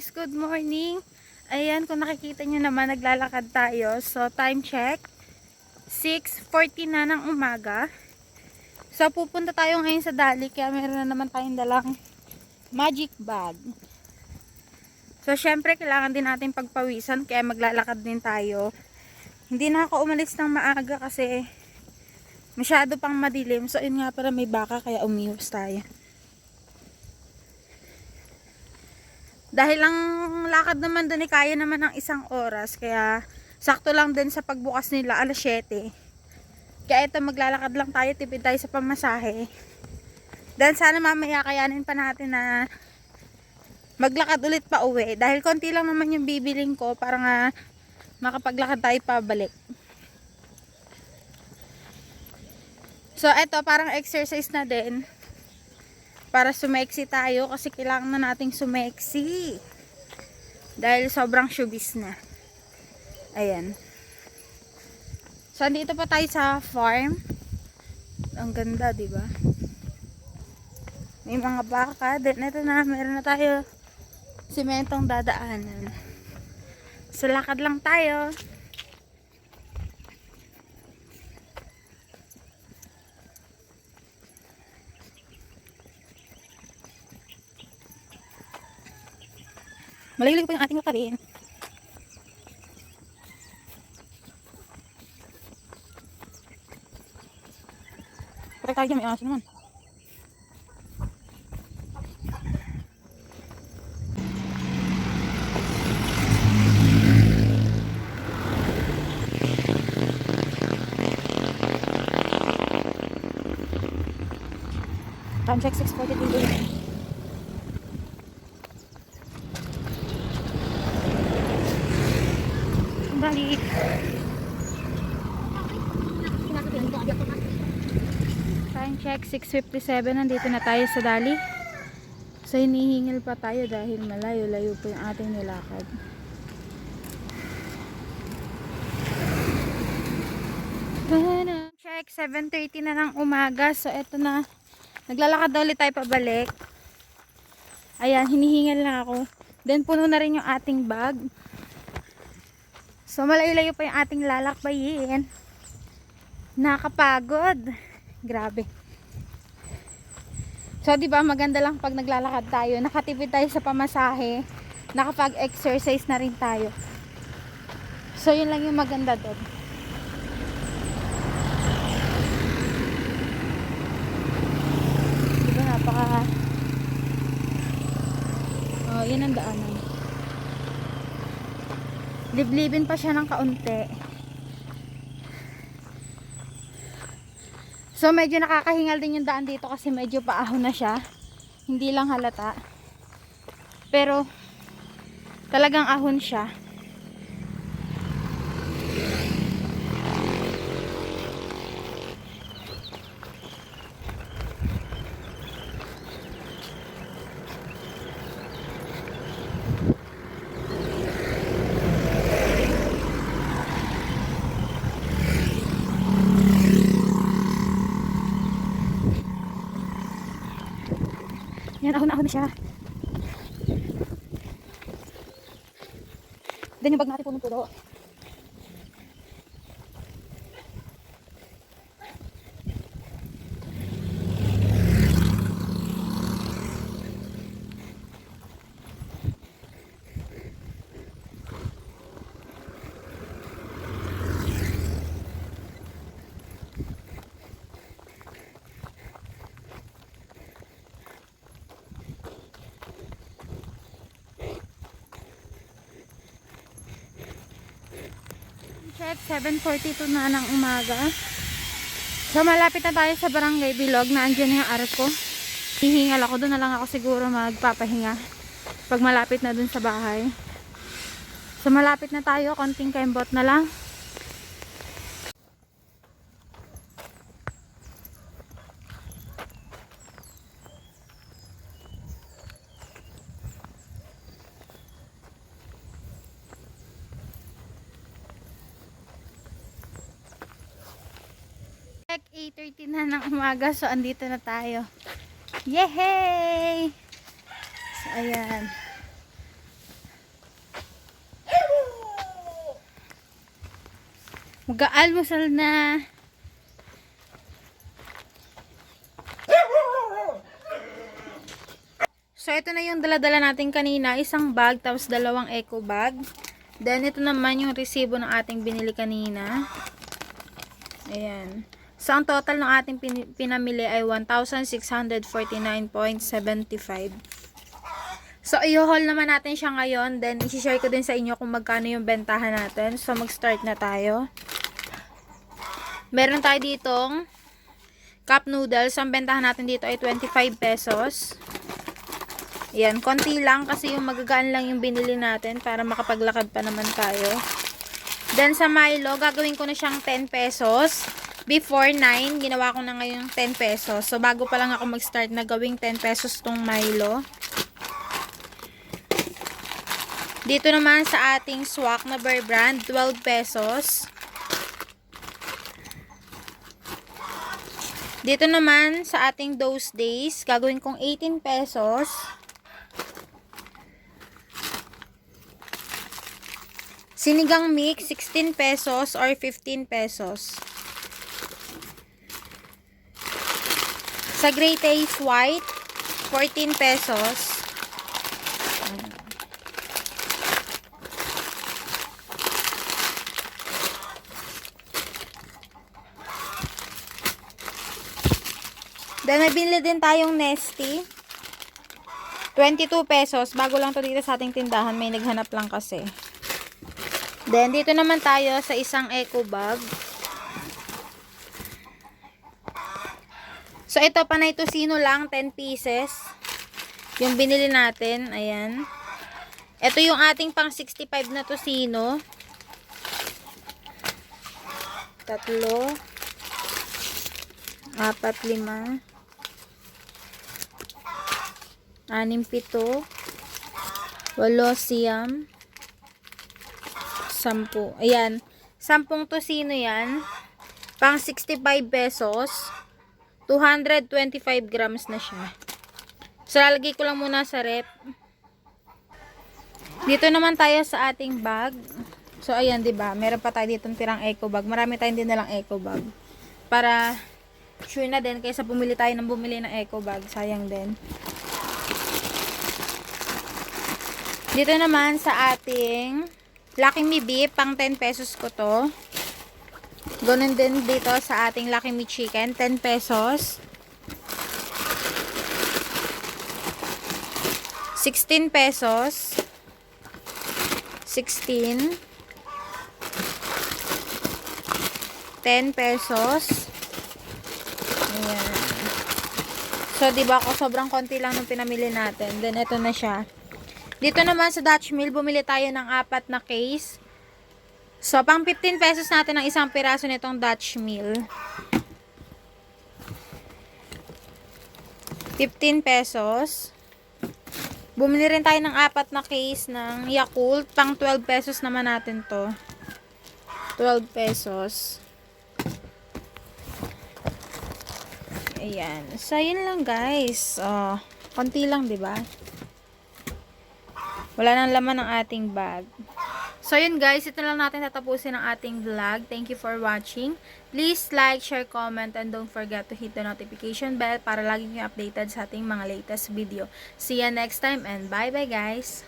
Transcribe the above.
guys, good morning. Ayan, kung nakikita nyo naman, naglalakad tayo. So, time check, 6:40 na ng umaga. So, pupunta tayo ngayon sa Dali, kaya meron na naman tayong dalang magic bag. So, syempre, kailangan din natin pagpawisan, kaya maglalakad din tayo. Hindi na ako umalis ng maaga kasi masyado pang madilim. So, yun nga para may baka, kaya umiwas tayo. Dahil ang lakad naman doon kaya naman ng 1 oras. Kaya sakto lang din sa pagbukas nila 7:00. Kaya ito maglalakad lang tayo. Tipid tayo sa pamasahe. Then sana mamaya kayanin pa natin na maglakad ulit pa uwi. Dahil konti lang naman yung bibiling ko para nga makapaglakad tayo pabalik. So ito parang exercise na din. Para sumeksi tayo kasi kailangan na nating sumeksi. Dahil sobrang showbiz na. Ayan. So, andito pa tayo sa farm. Ang ganda, di ba? May mga baka. Then, ito na. Meron na tayo simentong dadaanan. So, lakad lang tayo. Malayo po yung ating lakarin. Patay tayo dyan, may aso naman. Time check 6:42. Balik. Time check 6:57. Nandito na tayo sa Dali. So hinihingil pa tayo dahil malayo-layo po yung ating nilakad. Check 7:30 na ng umaga. So eto na. Naglalakad na ulit tayo pabalik. Ayan, hinihingal na ako. Then puno na rin yung ating bag. So malayo-layo pa yung ating lalakbayin. Nakapagod. Grabe. So di ba maganda lang pag naglalakad tayo, nakatipid tayo sa pamasahe, nakapag-exercise na rin tayo. So yun lang yung maganda doon. Di ba napaka yun ang daanan. Liblibin pa siya ng kaunti. So medyo nakakahingal din yung daan dito kasi medyo paahon na siya. Hindi lang halata. Pero talagang ahon siya. Yan, ahon-ahon na siya. Then yung bag natin punong-puno. Check 7:42 na ng umaga. So malapit na tayo sa Barangay Bilog. Naandyan na yung arko. Hihingal ako. Doon na lang ako siguro magpapahinga pag malapit na dun sa bahay. So malapit na tayo. Konting kembot na lang. Check 8:30 na ng umaga. So andito na tayo. Yehey! So ayan. Mag-aalmusal na. So, ito na yung dala-dala natin kanina. Isang bag, tapos dalawang eco bag. Then, ito naman yung resibo ng ating binili kanina. Ayan. So, ang total ng ating pinamili ay 1,649.75. So, i-haul naman natin siya ngayon. Then, isi-share ko din sa inyo kung magkano yung bentahan natin. So, mag-start na tayo. Meron tayo ditong cup noodles. Ang bentahan natin dito ay 25 pesos. Yan, konti lang kasi yung magagaan lang yung binili natin para makapaglakad pa naman tayo. Then sa Milo, gagawin ko na siyang 10 pesos. Before 9, ginawa ko na ngayon 10 pesos. So bago pa lang ako mag-start na gawing 10 pesos tong Milo. Dito naman sa ating swak na Bear Brand, 12 pesos. Dito naman sa ating Those Days, gagawin kong 18 pesos. Sinigang mix, 16 pesos or 15 pesos. Sa Great Taste White, 14 pesos. Then, may binili din tayong Nesty. 22 pesos. Bago lang to dito sa ating tindahan. May naghanap lang kasi. Then, dito naman tayo sa isang eco bag. So, ito, panay tosino lang, 10 pieces. Yung binili natin, ayan. Ito yung ating pang 65 na tosino. 3, 4, 5, 6, 7, 8, 9, 10. Ayan. 10 tosino yan. Pang 65 pesos. 225 grams na siya. So, lalagay ko lang muna sa rep. Dito naman tayo sa ating bag. So, ayan, diba? Meron pa tayo ditong tirang eco bag. Marami tayong din nalang eco bag. Para sure na din. Kaysa bumili tayo ng bumili ng eco bag. Sayang din. Dito naman sa ating Lucky Me Beef, pang 10 pesos ko to. Ganun din dito sa ating Lucky Me Chicken, 10 pesos. 16 pesos. 16. 10 pesos. Ayan. So, diba ako sobrang konti lang nung pinamili natin. Then, ito na siya. Dito naman sa Dutch Mill, bumili tayo ng 4 na case. So, pang 15 pesos natin ang isang piraso nitong Dutch Mill. 15 pesos. Bumili rin tayo ng 4 na case ng Yakult. Pang 12 pesos naman natin to. 12 pesos. Ayan. So, yun lang guys. Konti lang, diba? Wala nang laman ng ating bag. So, yun guys. Ito lang natin tatapusin ang ating vlog. Thank you for watching. Please like, share, comment, and don't forget to hit the notification bell para lagi nyo updated sa ating mga latest video. See you next time and bye-bye guys!